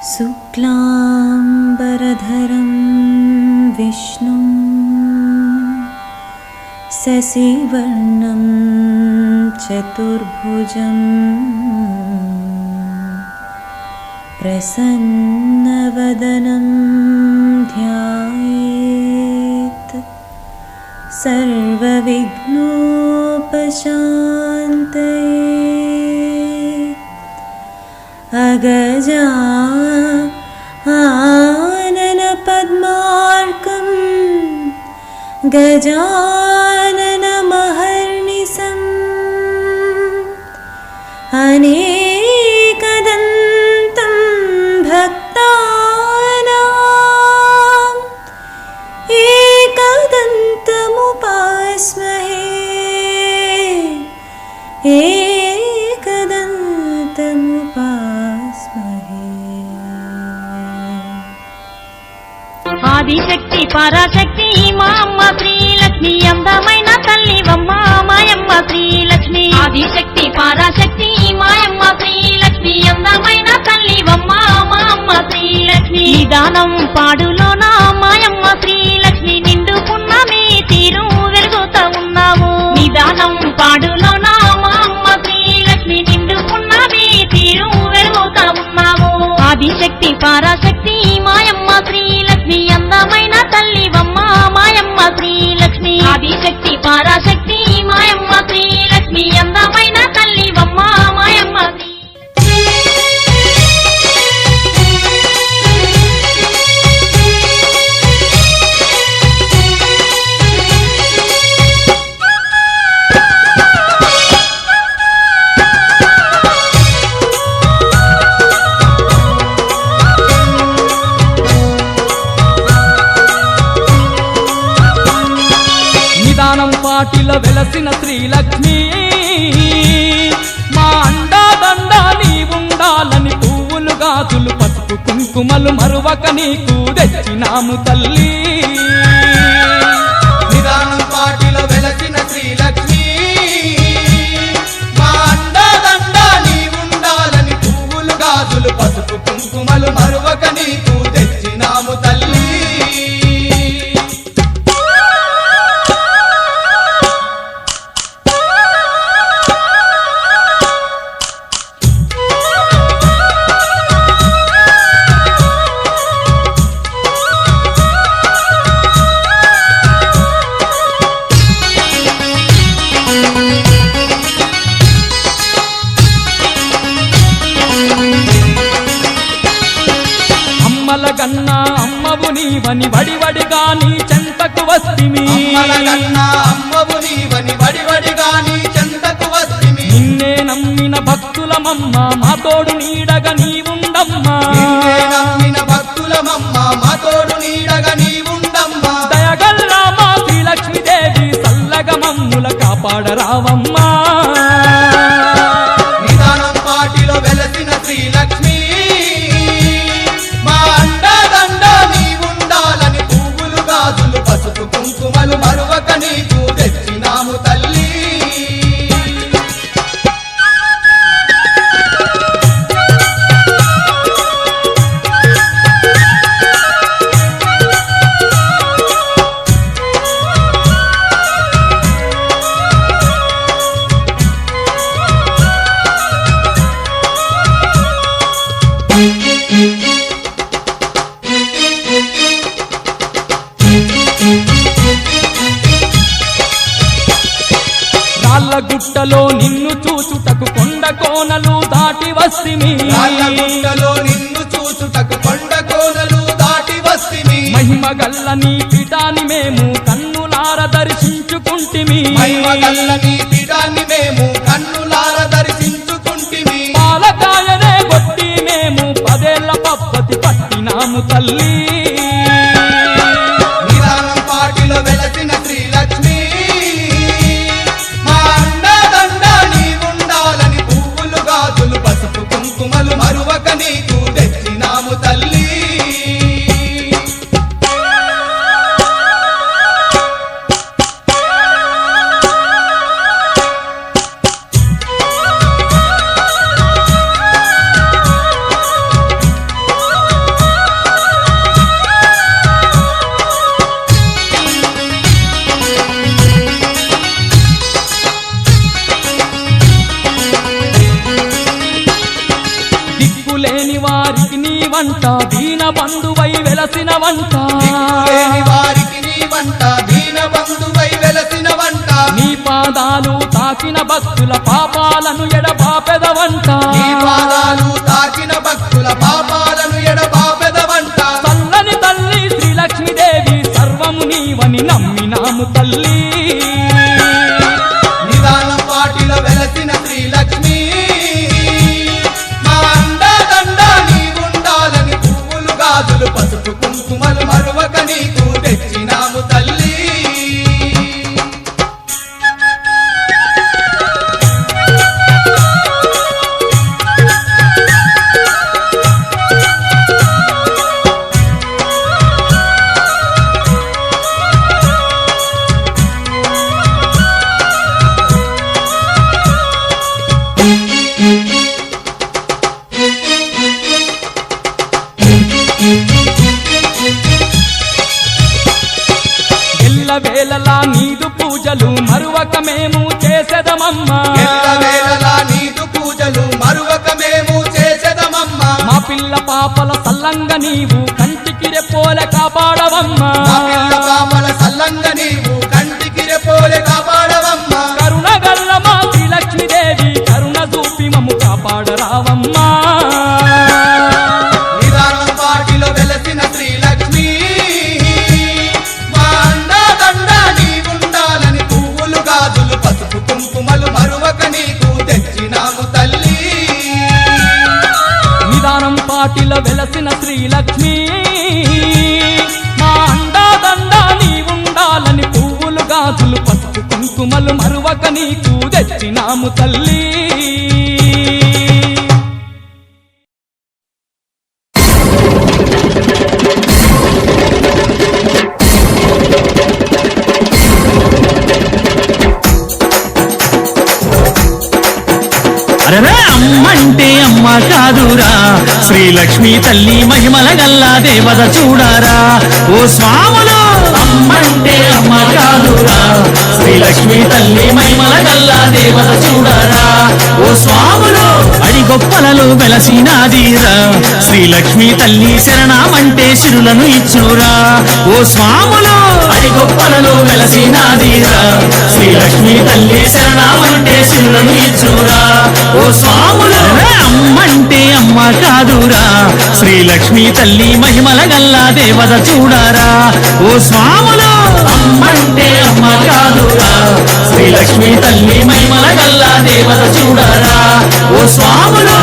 शुक्लांबरधरं विष्णुं शशिवर्णं चतुर्भुजं प्रसन्नवदनं ध्यायेत् सर्वविघ्नोपशान्तये। अगजाननपद्मार्कं गजाननमहर्निशम् अनेकदन्तं भक्तानां एकदन्तमुपास्महे। ఆదిశక్తి పరాశక్తి మా అమ్మ శ్రీలక్ష్మి అందమైన తల్లివమ్మ మాయమ్మ శ్రీలక్ష్మి. ఆదిశక్తి పరాశక్తి మాయమ్మ శ్రీలక్ష్మి అందమైన తల్లివమ్మ మా అమ్మ శ్రీలక్ష్మి. నిదానం పాడులోన మాయమ్మ శ్రీలక్ష్మి నిండుకున్న మీ తీరు వెలుగుతా ఉన్నావు. నిదానం పాడులోన మా అమ్మ శ్రీలక్ష్మి నిండుకున్న మీ తీరు వెలుగుతా ఉన్నావు. ఆదిశక్తి పరాశక్తి మాయమ్మ శ్రీలక్ష్మి అందమైన తల్లివమ్మ మాయమ్మ శ్రీలక్ష్మి. ఆదిశక్తి పరాశక్తి మాయమ్మ శ్రీలక్ష్మి అందమైన తల్లివమ్మ మాయమ్మ శ్రీ. పాటిలో వెలసిన శ్రీలక్ష్మి మా అండాదండ నీవుండాలని పువ్వులు గాజులు పసుపు కుంకుమలు మరువక నీకు తెచ్చినాము తల్లి. నిదానం పాటిలో వెలసిన శ్రీలక్ష్మి మా అండాదండ నీవుండాలని పువ్వులు గాజులు పసుపు కుంకుమలు మరువక నీకు తెచ్చినాము తల్లి. కన్నా అమ్మవు నీవని వడివడిగా నీ చెంతకు వస్తిమి. అమ్మవు నీవని వడివడిగా నీ చెంతకు వస్తిమి. నిన్నే నమ్మిన భక్తులమమ్మ మా తోడు నీడగా నీవుండమ్మా. నిన్నే నమ్మిన భక్తులమమ్మ మా తోడు నీడగా నీవుండమ్మా. దయగల్లా మా శ్రీలక్ష్మీదేవి చల్లగా మమ్ముల కాపాడరావమ్మా. నిదానం పాటిలో వెలసిన శ్రీలక్ష్మి పసుపు కుంకుమలు మరువక నీకు తెచ్చినాము తల్లి. గుట్టలో నిన్ను చూచుటకు కొండ కోనలు దాటి వస్తిమి. గుట్టలో నిన్ను చూచుటకు కొండ కోనలు దాటి వస్తిమి. మహిమ గల్ల నీ పీఠాన్ని మేము కన్నులార దర్శించుకుంటిమి. మహిమ గల్ల నీ పీఠాన్ని మేము కన్నులార దర్శించుకుంటిమి. పాలకాయనే కొట్టి మేము 10 ఏళ్ల పప్పతి పట్టినాము తల్లి. నిదానం పాటిలో వెలసిన శ్రీలక్ష్మి పసుపు కుంకుమలు మరువక నీకు తెచ్చినాము తల్లి. దిక్కులేని వారికి నీ వంట దీన బంధువై వెలసిన వంట దిక్కులేని వారికి నీ వంట దీన బంధువై వెలసిన వంట నీ పాదాలు తాకిన భక్తుల పాపాలను ఎడబాపెదవంట నీ పాదాలు తాకిన భక్తుల పాపాలను ఎడబాపెదవంట చల్లని తల్లి శ్రీలక్ష్మీదేవి సర్వము నీవని నమ్మినాము తల్లి నిదానం పాటిలో వెలసిన శ్రీలక్ష్మి మా అండదండ నీవుండాలని పువ్వులు గాజులు పసుపు కుంకుమలు మరువక నీకు తెచ్చినాము తల్లి వేళలా నీదు పూజలు మరువక మేము చేసేదమమ్మా ఎల్లవేళలా నీదు పూజలు మరువక మేము చేసేదమమ్మా మా పిల్ల పాపల సల్లంగా నీవు కంటికి రెప్పోలే కాపాడవమ్మా మా పిల్ల పాపల సల్లంగా నీవు కంటికి రెప్పోలే కాపాడవమ్మా కరుణ గల్ల మా శ్రీలక్ష్మీదేవి కరుణ చూపి మమ్ము కాపాడరావమ్మా నిదానం పాటిలో వెలసిన శ్రీలక్ష్మి మా అండదండ నీవుండాలని పువ్వులు గాజులు పసుపు కుంకుమలు మరువక నీకు తెచ్చినాము తల్లి నిదానం పాటిలో వెలసిన శ్రీలక్ష్మి మా అండాదండ నీవుండాలని పువ్వులు గాజులు పసుపు కుంకుమలు మరువక నీకు తెచ్చినాము తల్లి అరరా అమ్మంటే అమ్మ కాదురా శ్రీలక్ష్మి తల్లి మహిమల గల్లా దేవత చూడారా ఓ స్వాములు అమ్మంటే అమ్మ కాదురా శ్రీలక్ష్మి తల్లి మహిమల గల్లా దేవత చూడారా ఓ స్వాములు అడి గొప్పలలో వెలసినాదీరా శ్రీలక్ష్మి తల్లి శరణామంటే సిరులను ఇచ్చురా ఓ స్వాములు అడి గొప్పలలో వెలసినాదీరా శ్రీలక్ష్మి తల్లి శరణామంటే సిరులను ఇచ్చురా ఓ స్వాములు అమ్మంటే అమ్మ కాదురా శ్రీలక్ష్మి తల్లి మహిమల గల్లా దేవత చూడారా ఓ స్వాములు అమ్మంటే అమ్మ కాదురా శ్రీలక్ష్మి తల్లి మహిమల గల్లా దేవత చూడారా ఓ స్వాములు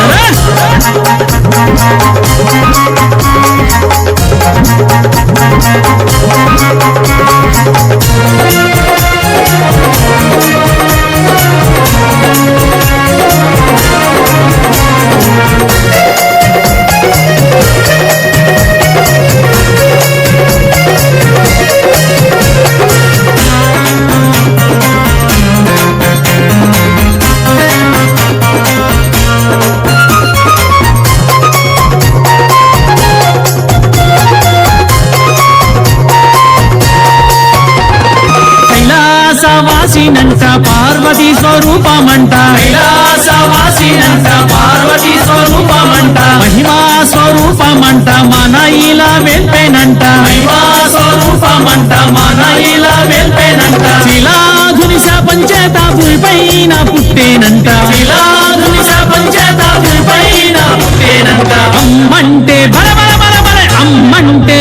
కైలాసవాసినంట పార్వతీ స్వరూపమంట కైలాసవాసినంట పార్వతీ స్వరూపమంట మహిమా స్వరూపమంట మన ఇలా వెంపెనంట మహిమా స్వరూపమంట మన ఇలా వెంపెనంట శిలాధుని శాపంచేత భూమిపైన పుట్టేనంట శిలాధుని శాపంచేత భూమిపైన పుట్టేనంట అమ్మంటే బల బల బల బల అమ్మంటే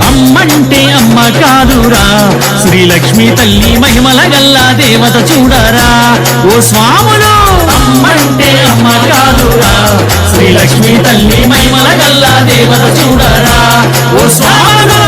అమ్మంటే అమ్మ కాదురా శ్రీలక్ష్మి తల్లి మహిమల గల్లా దేవత చూడారా ఓ స్వాములు అమ్మంటే అమ్మ కాదురా శ్రీలక్ష్మి తల్లి మహిమల గల్లా దేవత చూడారా ఓ స్వాములు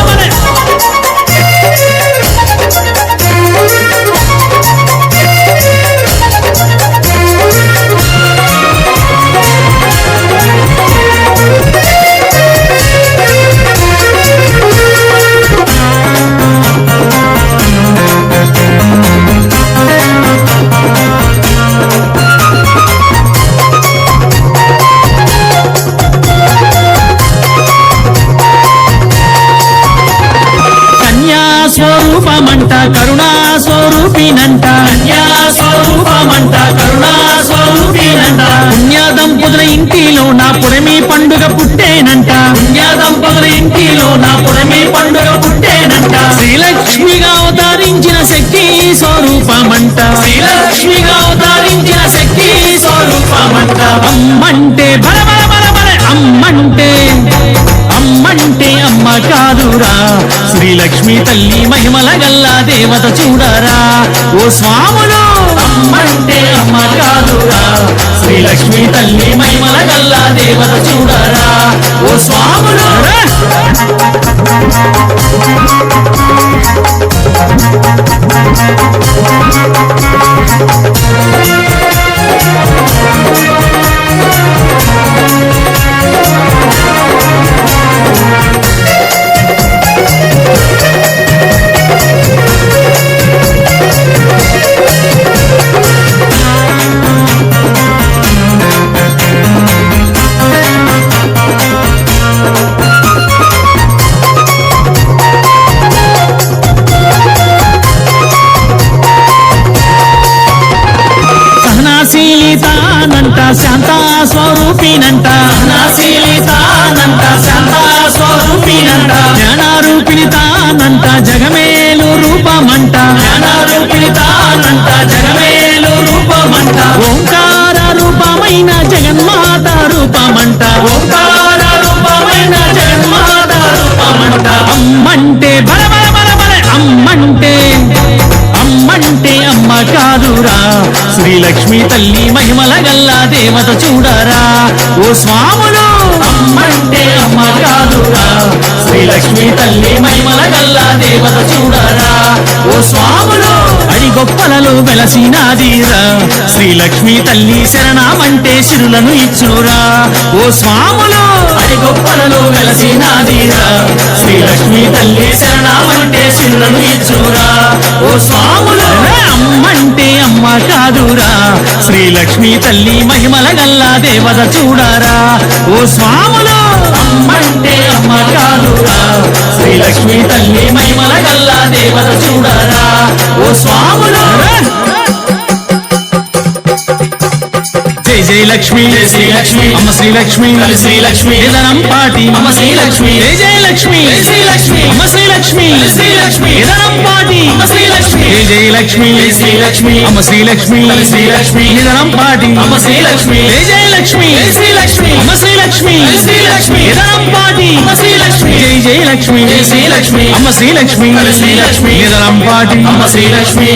స్వరూపమంట కరుణా స్వరూపినంట కన్యా స్వరూపమంట కరుణా స్వరూపినంట పుణ్య దంపతుల ఇంటిలో నా పురమి పండుగ పుట్టేనంట పుణ్య దంపతుల ఇంటిలో నా పురమి పండుగ పుట్టేనంట శ్రీలక్ష్మిగా అవతరించిన శక్తి స్వరూపమంట శ్రీలక్ష్మిగా అవతరించిన శక్తి స్వరూపమంట అమ్మంటే బల బల బల బల అమ్మంటే అమ్మ కాదురా శ్రీలక్ష్మి తల్లి మహిమల గల్లా దేవత చూడరా ఓ స్వాములు అమ్మంటే అమ్మ కాదురా శ్రీలక్ష్మి తల్లి మహిమల గల్లా దేవత చూడరా ఓ స్వాములు సహనాశీలితానంట శాంతా స్వరూపినంట సహనాశీలితానంట శాంతా స్వరూపినంట జ్ఞానారూపిణితానంట జగమేలు రూపమంట జ్ఞానారూపిణితానంట జగమేలు రూపమంట ఓంకార రూపమైన జగన్మాత రూపమంట ఓంకార రూపమైన జగన్మాత రూపమంట అమ్మంటే బల బల బల బల అమ్మంటే అమ్మ కాదురా శ్రీలక్ష్మి తల్లి మహిమల గల్లా దేవత చూడరా ఓ స్వాములు అమ్మంటే అమ్మ కాదురా శ్రీలక్ష్మి తల్లి మహిమల గల్లా దేవత చూడరా ఓ స్వాములు అడి గొప్పలలో వెలసినాదిరా శ్రీలక్ష్మి తల్లి శరణామంటే సిరులను ఇచ్చురా ఓ స్వాములు అడి గొప్పలలో వెలసినాదిరా శ్రీలక్ష్మి తల్లి శరణామంటే సిరులను ఇచ్చురా ఓ స్వాములు అమ్మంటే అమ్మ కాదురా శ్రీలక్ష్మి తల్లి మహిమల గల్లా దేవత చూడరా ఓ స్వాములు అమ్మంటే అమ్మ కాదురా శ్రీలక్ష్మి తల్లి మహిమల గల్లా దేవత చూడరా ఓ స్వాములు జై జై లక్ష్మి జై శ్రీలక్ష్మి అమ్మ శ్రీలక్ష్మి శ్రీలక్ష్మి నిదనం పాటి అమ్మ శ్రీలక్ష్మి జై జై లక్ష్మి జై శ్రీలక్ష్మి అమ్మ శ్రీలక్ష్మి శ్రీలక్ష్మి నిదనం పాటి అమ్మ శ్రీలక్ష్మి జై జై లక్ష్మి జై శ్రీలక్ష్మి అమ్మ శ్రీలక్ష్మి శ్రీలక్ష్మి నిదనం పాటి అమ్మ శ్రీలక్ష్మి జై జై లక్ష్మి జై శ్రీలక్ష్మి అమ్మ శ్రీలక్ష్మి శ్రీలక్ష్మి నిదనం పాటి అమ్మ శ్రీలక్ష్మి జై జై లక్ష్మి జై శ్రీలక్ష్మి అమ్మ శ్రీలక్ష్మి శ్రీలక్ష్మి నిదనం పాటి అమ్మ శ్రీలక్ష్మి